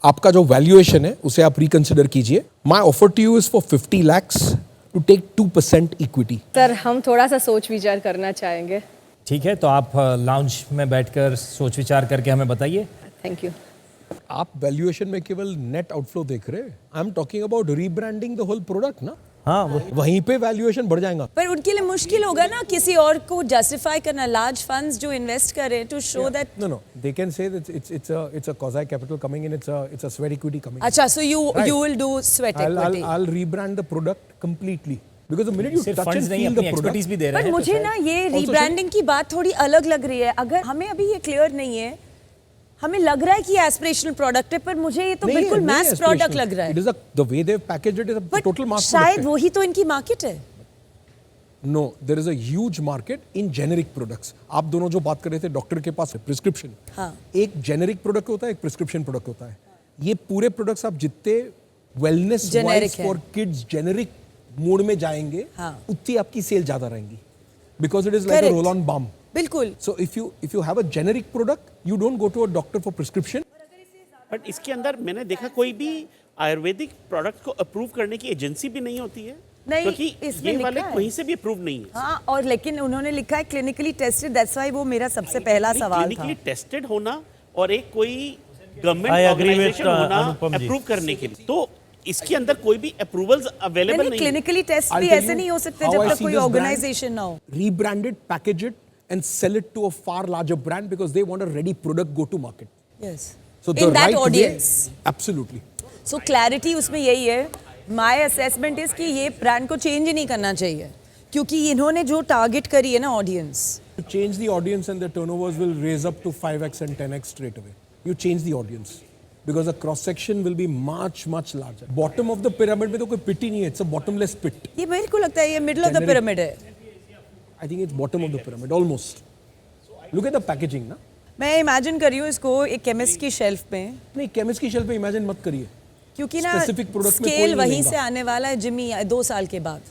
आपका जो वैल्यूएशन है उसे आप रिकंसिडर कीजिए. My offer to you is for 50 lakhs to take 2% equity. Sir हम थोड़ा सा सोच विचार करना चाहेंगे. ठीक है, तो आप लाउंज में बैठकर सोच विचार करके हमें बताइए. Thank you. आप वैल्यूएशन में केवल नेट आउटफ्लो देख रहे हैं. I am talking about rebranding the whole product ना. हाँ, वहीं पे वैल्यूएशन बढ़ जाएगा. पर उनके लिए मुश्किल होगा ना किसी और को जस्टिफाई करना, लार्ज फंड्स जो इन्वेस्ट कर रहे हैं to show that. No, they can say that it's a quasi capital coming in, it's a sweat equity coming in. अच्छा, so you Right. you will do sweat equity. I'll rebrand the product completely because the minute you सिर्फ touch funds and नहीं, feel अपनी the expertise product, भी दे रहे पर हैं. तो मुझे शायद- ना ये Also रीब्रांडिंग की बात थोड़ी अलग लग रही है. अगर हमें अभी ये क्लियर नहीं है, हमें लग रहा है कि एस्पिरेशनल प्रोडक्ट है, पर मुझे ये तो नहीं है, बिल्कुल नहीं मैस है प्रोडक्ट aspirational. लग रहा It है. is the way they've packaged it is a But total mass शायद product. वही तो इनकी मार्केट है. No, there is a huge market in generic products. आप दोनों जो बात कर रहे थे डॉक्टर के पास प्रिस्क्रिप्शन. हाँ. एक जेनेरिक प्रोडक्ट होता है, एक प्रिस्क्रिप्शन प्रोडक्ट होता है. ये पूरे प्रोडक्ट्स आप जितने वेलनेस Generic वाइज है. फॉर किड्स जेनेरिक मोड में जाएंगे, हाँ. उतनी आपकी सेल ज्यादा रहेंगी. Because it is like a Correct. roll on balm. बिल्कुल. So if you have a generic product, you don't go to a doctor for prescription. But इसके अंदर मैंने देखा कोई भी आयुर्वेदिक प्रोडक्ट को अप्रूव करने की एजेंसी भी नहीं होती है. नहीं, क्योंकि इसमें ये वाले लिखा है. कहीं से भी अप्रूव नहीं है. हाँ, और लेकिन उन्होंने लिखा है क्लिनिकली टेस्टेड. दैट्स व्हाई वो मेरा सबसे पहला सवाल था. क्लिनिकली टेस्टेड होना और एक कोई government I agree with, organisation होना अनुपम जी. अप्रूव करने के लिए, तो इसके अंदर कोई भी अप्रूवल्स अवेलेबल नहीं है. क्लिनिकली टेस्ट I'll भी tell ऐसे you नहीं हो सकते how जब I तक see कोई this brand. ऑर्गेनाइजेशन ना हो. Rebrand it, package it, and sell it to a far larger brand because they want a ready product go to market. Yes. So In that right audience. way, absolutely. So clarity उसमें यही है. My assessment is कि ये brand को change ही नहीं करना चाहिए, क्योंकि इन्होंने जो टारगेट करी है ना audience. To change the audience and the turnovers will raise up to 5x and 10x straight away. You change the audience because the cross section will be much larger. Bottom of the pyramid में तो कोई pit ही नहीं है. It's a bottomless pit. ये मेरे को लगता है ये middle of the Generic. Pyramid है. I think it's bottom of the pyramid almost. Look at the packaging ना. मैं इमेजिन कर रही हूँ इसको एक केमिस्ट की शेल्फ में, नहीं केमिस्ट की शेल्फ पे इमेजिन मत करिए. क्योंकि ना Specific product में कोई स्केल नहीं वहीं लेगा. से आने वाला है जिमी 2 साल के बाद.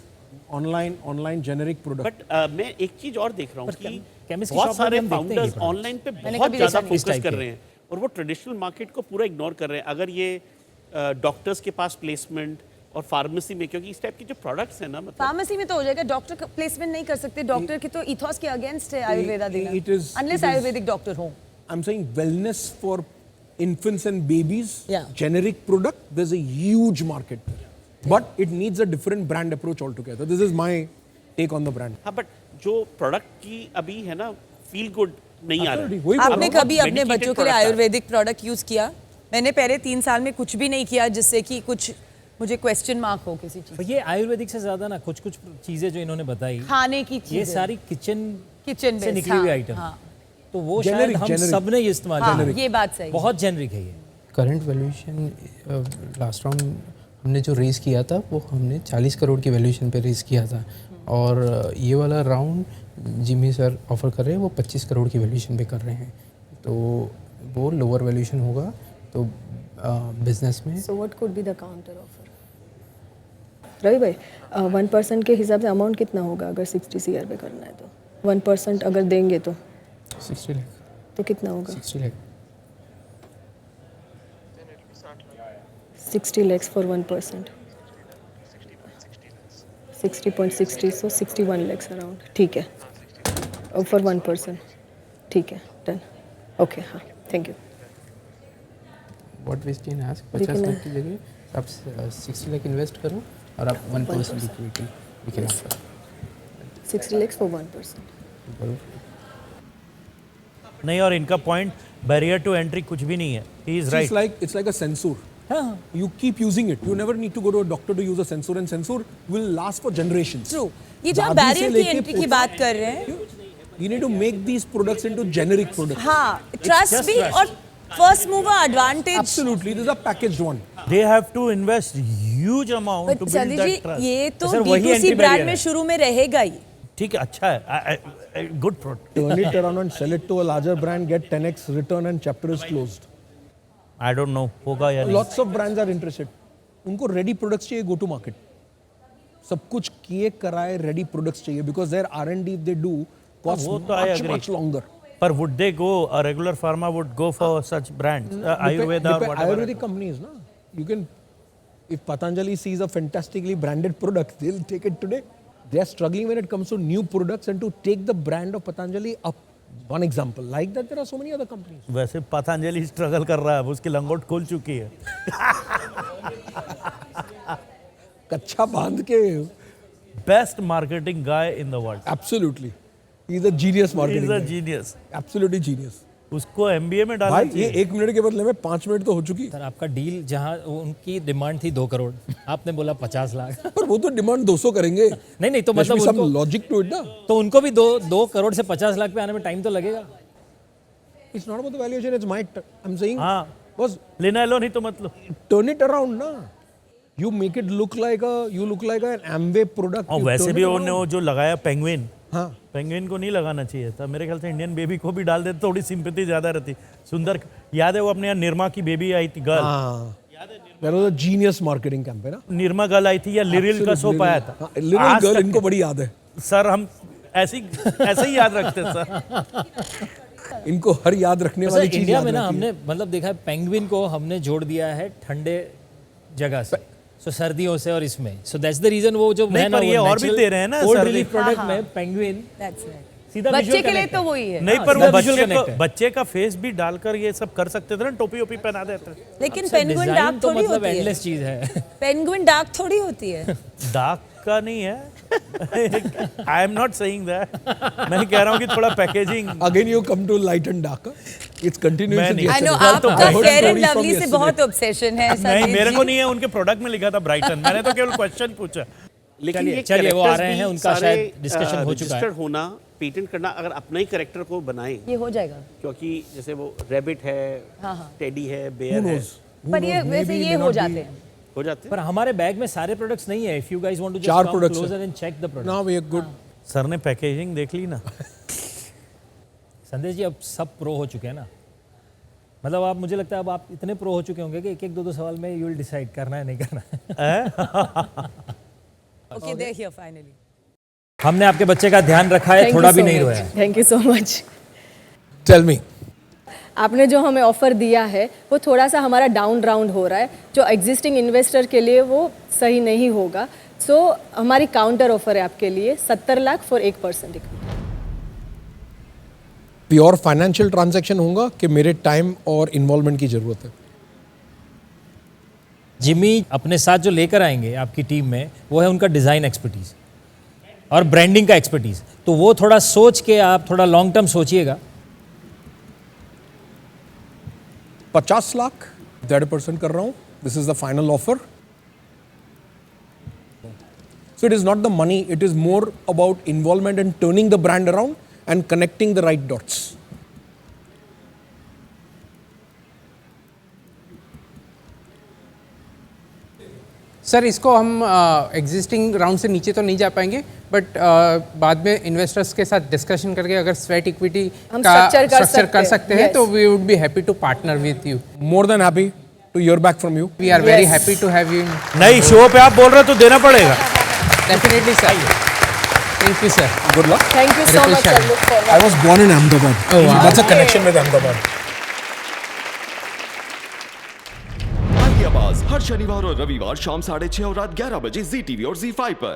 Online generic product. बट मैं एक चीज और देख रहा हूँ कि chemist की बहुत shop में सारे हम देखते हैं ये फाउंडर्स products. ऑनलाइन पे मैंने बहुत कभी ज्यादा देखा नहीं। फोकस type कर के। रहे हैं और वो ट्रेडिशनल मार्केट को पूरा इग्नोर कर रहे हैं. अगर ये डॉक्टर्स के पास प्लेसमेंट और फार्मेसी में, क्योंकि इस टाइप की जो प्रोडक्ट्स है ना, मतलब फार्मेसी में तो हो जाएगा. डॉक्टर प्लेसमेंट नहीं कर सकते. डॉक्टर के तो इथॉस के अगेंस्ट है आयुर्वेदा it देना, is- unless it is- Ayurvedic doctor हो. I'm saying wellness for infants and babies, Yeah. generic product, there's a huge market there. But it needs a different brand approach altogether. This is my take on the brand. हाँ, but जो product की अभी है ना, feel good नहीं आ रहा Absolutely. है. वही बोल आपने रहा हूँ. कभी अपने medicated बच्चों के लिए product आ- आयुर्वेदिक प्रोडक्ट यूज किया? मैंने पहले 3 साल में कुछ भी नहीं किया जिससे कि कुछ मुझे क्वेश्चन मार्क हो किसी चीज. पर ये आयुर्वेदिक से ज्यादा ना कुछ चीजें जो इन्होंने बताई, खाने की चीजें, ये सारी किचन किचन से निकली हुई आइटम. तो वो शायद Generic, हम generic. सब ने ये इस्तेमाल हाँ, किया. ये बात सही. बहुत जेनरिक है ये. करंट वैल्यूएशन लास्ट राउंड हमने जो रेज़ किया था वो हमने 40 करोड़ की वैल्यूएशन पे रेज़ किया था, और ये वाला राउंड जिमी सर ऑफर कर रहे हैं वो 25 करोड़ की वैल्यूएशन पे कर रहे हैं, तो वो लोअर वैल्यूएशन होगा. तो बिजनेस में so what could be the counter offer? Ravi भाई 1% के हिसाब से अमाउंट कितना होगा अगर 60 CR पे करना है तो? 1% अगर देंगे तो 60 लाख. तो कितना होगा? 60 lakh. 60 lakhs for 1%. 60.60, so 61 lakhs around. ठीक है. For 1%. ठीक है. Done. Okay. हाँ. Thank you. What we can ask, लेकिन 50 लाख की जगह आप 60 लाख इन्वेस्ट करो और आप 1% equity we can offer. 60 lakhs for 1%. नहीं, और इनका पॉइंट बैरियर टू एंट्री कुछ भी नहीं है. He is right. It's like a sensor. You keep using it. You never need to go to a doctor to use a sensor, and sensor will last for generations. True. ये जो आप दादी से barrier की लेके entry की बात कर रहे हैं, You need to make these products into generic products. हाँ, ट्रस्ट just भी trust. और first mover advantage. Absolutely, this is a packaged one. They have to invest huge amount to build Sandeep that ji, trust. ये तो sir, वही D2C entry brand barrier में है. शुरू में रहेगा ही. ठीक है, अच्छा है. Good product. Turn it around and sell it to a larger brand, get 10x return, and chapter is closed. I don't know होगा या नहीं. Lots of brands are interested. उनको ready products चाहिए go to market. सब कुछ किए कराए ready products चाहिए because their R&D if they do costs वो तो I much agree. much longer. पर would they go, a regular pharma would go for such brands, Ayurveda or whatever? Ayurvedic companies, na. You can, if Patanjali sees a fantastically branded product, they'll take it today. They are struggling when it comes to new products and to take the brand of Patanjali up. One example, like that, there are so many other companies. वैसे Patanjali struggle कर रहा है, अब उसकी लंगोट खुल चुकी है. कच्चा बांध के. Best marketing guy in the world. Absolutely. He's a genius marketing He's a guy. genius. Absolutely genius. उसको MBA में डालना भाई ये चाहिए. 1 मिनट के बदले में 5 मिनट तो हो चुकी. सर आपका डील जहाँ उनकी डिमांड थी 2 करोड़, आपने बोला 50 लाख. पर वो तो डिमांड 200 करेंगे. नहीं तो There should मतलब be some उनको, logic to it ना. तो उनको भी 2 करोड़ से 50 लाख पे आने में टाइम तो लगेगा. It's not about the valuation. It's my. I'm saying. हाँ. बस लेना लो नहीं तो मतलब. turn it around ना. You make it look like an Amway product. और You वैसे turn भी it उन्होंने around. वो जो लगाया पेंगुइन, हाँ. पेंगुइन को नहीं लगाना चाहिए था. मेरे ख्याल से इंडियन बेबी को भी डाल देते थोड़ी सिंपैथी ज्यादा रहती. सुंदर याद है वो अपने यहाँ निर्मा की बेबी आई थी गर्ल. हाँ. That was a genius marketing campaign. ना. निर्मा गर्ल आई थी या लिरिल का सोप आया था. लिटिल आज गर्ल तक- इनको बड़ी याद है. सर हम ऐसे ही याद रखते हैं सर. इनको हर याद रखने सर वाली चीज इंडिया याद में ना रहती है. हमने मतलब देखा है पेंगुइन को हमने जोड़ दिया है ठंडे जगह से, सो सर्दियों से और इसमें. सो दैट्स द रीजन वो जो नहीं, पर ये और भी दे रहे हैं ना कोल्ड सर्दी. रिलीफ प्रोडक्ट हाँ, में पेंगुइन That's right. सीधा बच्चे visual के लिए connect तो है. वही है. नहीं, पर सीधा वो visual connect है. बच्चे का फेस भी डालकर ये सब कर सकते थे ना. टोपी ओपी पहना देते. लेकिन सर, पेंगुइन design डार्क तो थोड़ी मतलब होती है. एंडलेस चीज है. पेंगुइन डार्क थोड़ी होती है. डार्क का नहीं है. I am not saying that. मैं कह रहा हूँ कि थोड़ा packaging. Again you come to light and dark. It's continuation. नहीं. I know yesterday. तो आपका बहुत fair and stories from lovely से yesterday. बहुत ऑब्सेशन है. नहीं, संदीप मेरे जी. को नहीं है. उनके प्रोडक्ट में लिखा था ब्राइटन. मैंने तो केवल क्वेश्चन पूछा. लेकिन ये चलिए, वो आ characters रहे हैं, भी उनका सारे, शायद discussion हो चुका है. registered होना, पेटेंट करना, अगर अपना ही करेक्टर को बनाएं, ये हो जाएगा. क्योंकि जैसे वो रैबिट है, हाँ. टेडी है, Who बेयर है, knows? Who पर ये knows? वैसे Maybe, ये may हो not जाते be. हैं. हो जाते हैं. पर हमारे बैग में सारे प्रोडक्ट्स नहीं है. If you guys want to 4 just come products closer है. And check the product. Now we are good. Sir ने पैकेजिंग देख ली ना. संदेश जी अब सब प्रो हो चुके हैं ना. मतलब आप, मुझे लगता है अब आप इतने प्रो हो चुके होंगे कि एक 2 साल में यू विल डिसाइड करना है नहीं करना है. Okay they hear finally. हमने आपके बच्चे का ध्यान रखा है, थोड़ा भी नहीं रोया. Thank you so much. Tell me. आपने जो हमें ऑफर दिया है वो थोड़ा सा हमारा डाउन राउंड हो रहा है, जो एग्जिस्टिंग इन्वेस्टर के लिए वो सही नहीं होगा. सो हमारी काउंटर ऑफर है आपके लिए 70 lakh for 1% equity. Pure financial transaction होगा कि मेरे टाइम और इन्वॉल्वमेंट की जरूरत है. जिमी अपने साथ जो लेकर आएंगे आपकी टीम में, वो है उनका डिज़ाइन एक्सपर्टीज़ और ब्रांडिंग का एक्सपर्टीज़. तो वो थोड़ा सोच के आप थोड़ा लॉन्ग टर्म सोचिएगा. 50 लाख 30% कर रहा हूँ. This is the final offer. So it is not the money, it is more about involvement and turning the brand around and connecting the right dots. Sir इसको हम एग्जिस्टिंग राउंड से नीचे तो नहीं जा पाएंगे, बट बाद में इन्वेस्टर्स के साथ डिस्कशन करके अगर स्वेट इक्विटी हम का structure कर स्ट्रक्चर कर सकते सकते हैं. हैं Yes. तो we would be happy to partner with you. More than happy to hear back from you. We are very Yes. Happy to have you. नहीं, शो पे आप बोल रहे हो तो देना पड़ेगा. Definitely sir. Thank you sir. Good luck. Thank you so much. Ripple look forward. I was born in Ahmedabad. Oh, wow. That's a connection with Ahmedabad. आवाज हर शनिवार और रविवार शाम 6:30 और रात 11 बजे ZTV और ZEE5 पर.